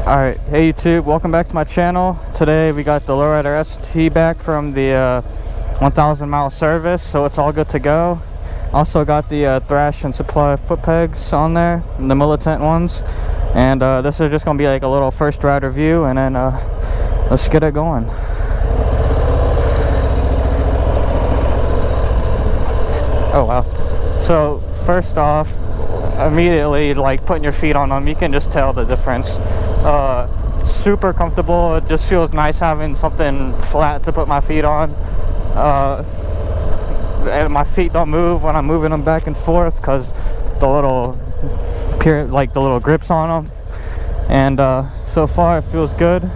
Alright, hey YouTube, welcome back to my channel. Today we got the Lowrider ST back from the 1,000 mile service, so it's all good to go. Also got the Thrashin supply foot pegs on there, the militant ones. And this is just going to be like a little first ride review, and then let's get it going. Oh wow. So first off, immediately like putting your feet on them, you can just tell the difference. Super comfortable. It just feels nice having something flat to put my feet on, and my feet don't move when I'm moving them back and forth because the little grips on them. And so far it feels good.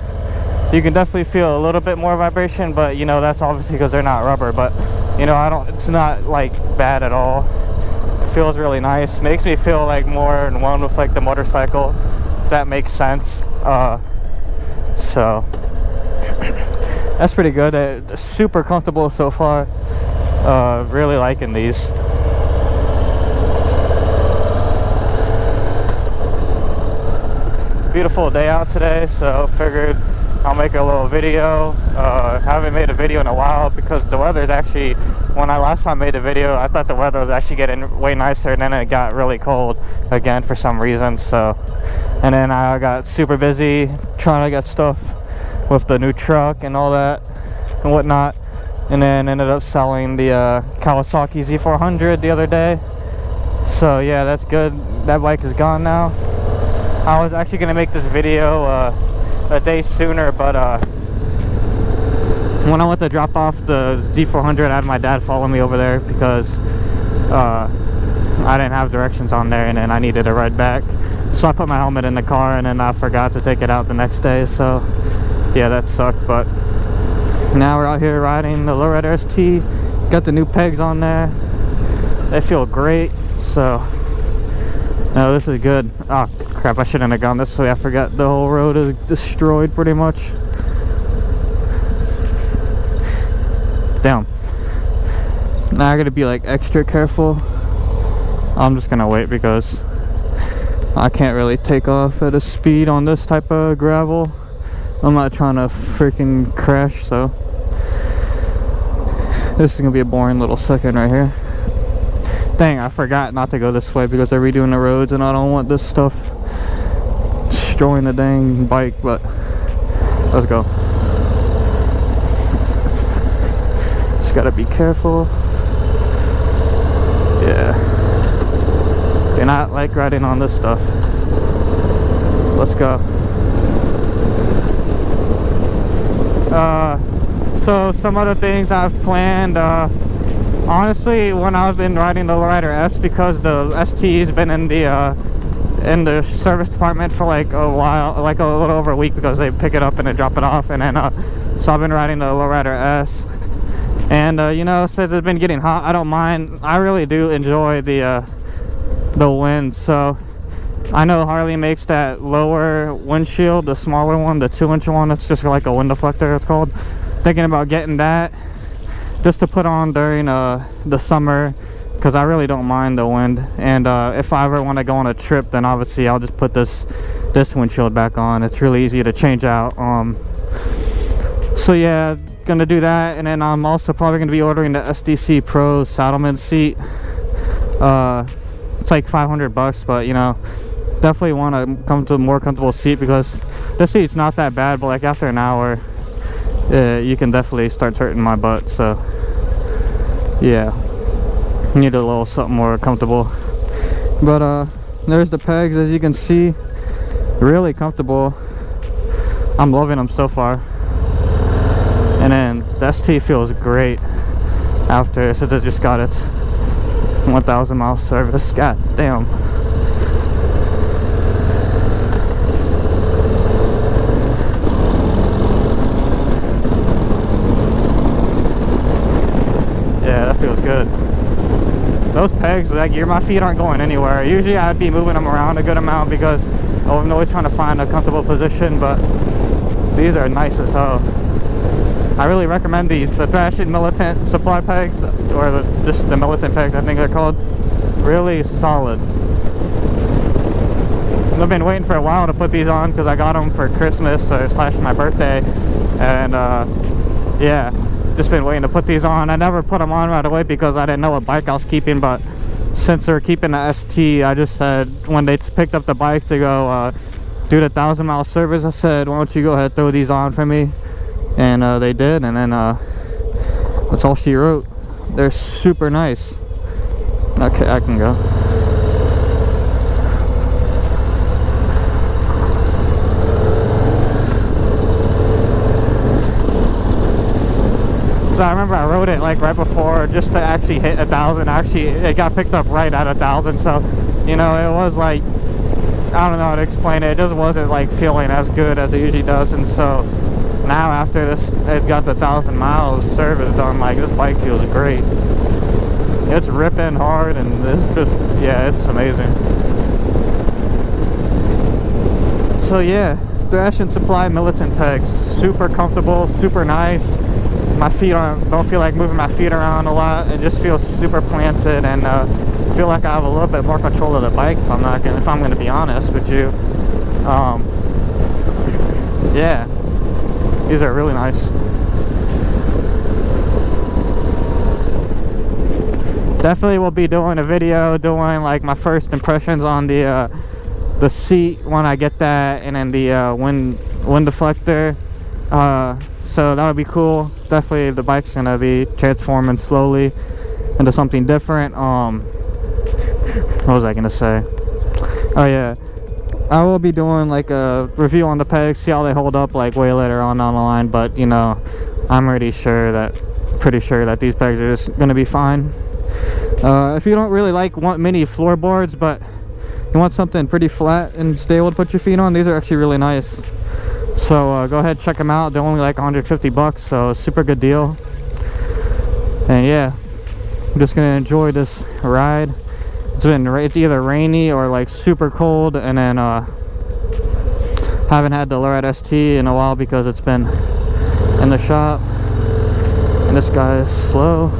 You can definitely feel a little bit more vibration, but you know, that's obviously because they're not rubber. But you know, it's not like bad at all. It feels really nice. Makes me feel like more in one with like the motorcycle, if that makes sense. So that's pretty good. Super comfortable so far. Really liking these. Beautiful day out today, so figured I'll make a little video. Haven't made a video in a while because the weather's actually, when I last time made a video, I thought the weather was actually getting way nicer, and then it got really cold again for some reason. So, and then I got super busy trying to get stuff with the new truck and all that and whatnot, and then ended up selling the Kawasaki Z400 the other day. So yeah, that's good. That bike is gone now. I was actually gonna make this video a day sooner, but when I went to drop off the Z400, I had my dad follow me over there because I didn't have directions on there, and then I needed a ride back. So I put my helmet in the car, and then I forgot to take it out the next day. So yeah, that sucked. But now we're out here riding the Lowrider ST. Got the new pegs on there. They feel great. So no, this is good. Oh crap, I shouldn't have gone this way. I forgot the whole road is destroyed pretty much. Damn. Now I gotta be like extra careful. I'm just gonna wait because I can't really take off at a speed on this type of gravel. I'm not trying to freaking crash, so this is gonna be a boring little second right here. Dang, I forgot not to go this way because they're redoing the roads, and I don't want this stuff destroying the dang bike. But let's go. Just gotta be careful. Yeah, do not like riding on this stuff. Let's go. So some other things I've planned. Honestly, when I've been riding the Lowrider S, because the ST's been in the service department for like a while, like a little over a week, because they pick it up and they drop it off, and then so I've been riding the Lowrider S, and you know, since it's been getting hot, I don't mind. I really do enjoy the wind. So I know Harley makes that lower windshield, the smaller one, the 2-inch one. It's just like a wind deflector, it's called. Thinking about getting that just to put on during the summer, because I really don't mind the wind. And if I ever want to go on a trip, then obviously I'll just put this windshield back on. It's really easy to change out. So yeah, gonna do that. And then I'm also probably gonna be ordering the SDC Pro Saddleman seat. It's like $500, but you know, definitely want to come to a more comfortable seat, because this seat's not that bad, but like after an hour you can definitely start hurting my butt. So yeah, need a little something more comfortable. But there's the pegs, as you can see, really comfortable. I'm loving them so far. And then the ST feels great after, since it just got its 1,000 mile service. God damn. Yeah, that feels good. Those pegs, like, my feet aren't going anywhere. Usually I'd be moving them around a good amount because I'm always trying to find a comfortable position, but these are nice as hell. I really recommend these, the Thrashin militant supply pegs, or just the militant pegs, I think they're called. Really solid. I've been waiting for a while to put these on because I got them for Christmas slash my birthday, and yeah, just been waiting to put these on. I never put them on right away because I didn't know what bike I was keeping, but since they're keeping the ST, I just said when they picked up the bike to go do the 1,000-mile service, I said, why don't you go ahead, throw these on for me? And they did, and then that's all she wrote. They're super nice. Okay, I can go. So I remember I rode it like right before just to actually hit 1,000. Actually, it got picked up right at 1,000. So, you know, it was like, I don't know how to explain it. It just wasn't like feeling as good as it usually does. And so now after this, it got the 1,000 miles service done. Like, this bike feels great. It's ripping hard, and it's just, yeah, it's amazing. So yeah, Thrashin Supply militant pegs, super comfortable, super nice. My feet don't feel like moving my feet around a lot. It just feels super planted, and feel like I have a little bit more control of the bike. If I'm gonna be honest with you, yeah, these are really nice. Definitely will be doing a video doing like my first impressions on the seat when I get that, and then the wind deflector. So that would be cool. Definitely the bike's gonna be transforming slowly into something different. What was I gonna say? Oh yeah, I will be doing like a review on the pegs, see how they hold up like way later on down the line, but you know, I'm pretty sure that these pegs are just gonna be fine. If you don't really want mini floorboards, but you want something pretty flat and stable to put your feet on, these are actually really nice. So go ahead, check them out. They're only like 150 bucks, so super good deal. And yeah, I'm just gonna enjoy this ride. It's either rainy or like super cold, and then haven't had the Lorette ST in a while because it's been in the shop. And this guy is slow.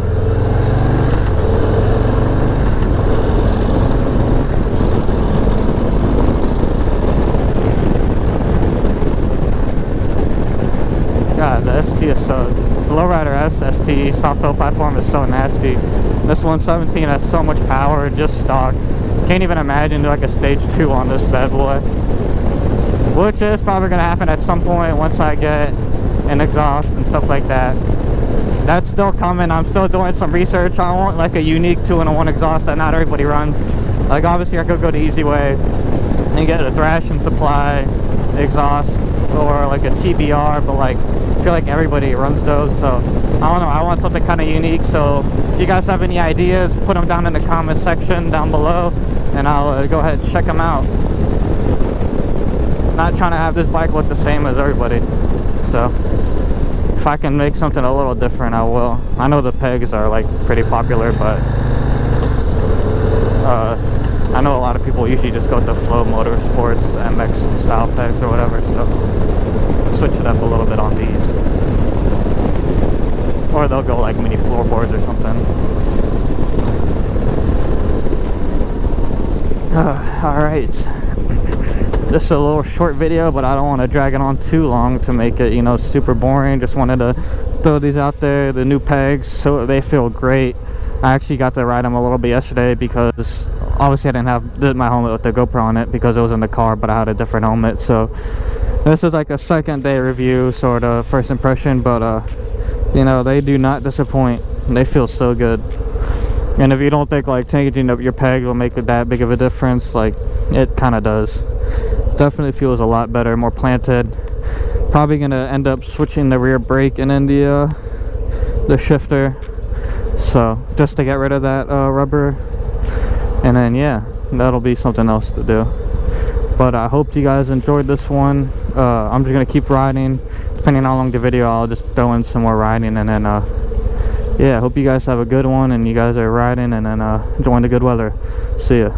God, the ST is so, the Lowrider S ST soft toe platform is so nasty. This 117 has so much power, just stock. Can't even imagine like a stage 2 on this bad boy, which is probably gonna happen at some point once I get an exhaust and stuff like that. That's still coming. I'm still doing some research. I want like a unique 2-in-1 exhaust that not everybody runs. Like obviously I could go the easy way and get a Thrashin Supply exhaust or like a TBR, but like I feel like everybody runs those, so I don't know, I want something kind of unique. So if you guys have any ideas, put them down in the comment section down below, and I'll go ahead and check them out. Not trying to have this bike look the same as everybody, so if I can make something a little different, I will. I know the pegs are like pretty popular, but I know a lot of people usually just go with the Flow Motorsports MX style pegs or whatever, so switch it up a little bit on these. Or they'll go like mini floorboards or something. Alright. Just a little short video, but I don't want to drag it on too long to make it, you know, super boring. Just wanted to throw these out there, the new pegs, so they feel great. I actually got to ride them a little bit yesterday because obviously I didn't have my helmet with the GoPro on it because it was in the car, but I had a different helmet. So this is like a second day review, sort of first impression, but you know, they do not disappoint. They feel so good. And if you don't think like changing up your peg will make it that big of a difference, like it kind of does. Definitely feels a lot better, more planted. Probably gonna end up switching the rear brake and then the shifter, so just to get rid of that rubber, and then yeah, that'll be something else to do. But I hope you guys enjoyed this one. I'm just gonna keep riding. Depending on how long the video, I'll just throw in some more riding, and then yeah, I hope you guys have a good one and you guys are riding and then enjoying the good weather. See ya.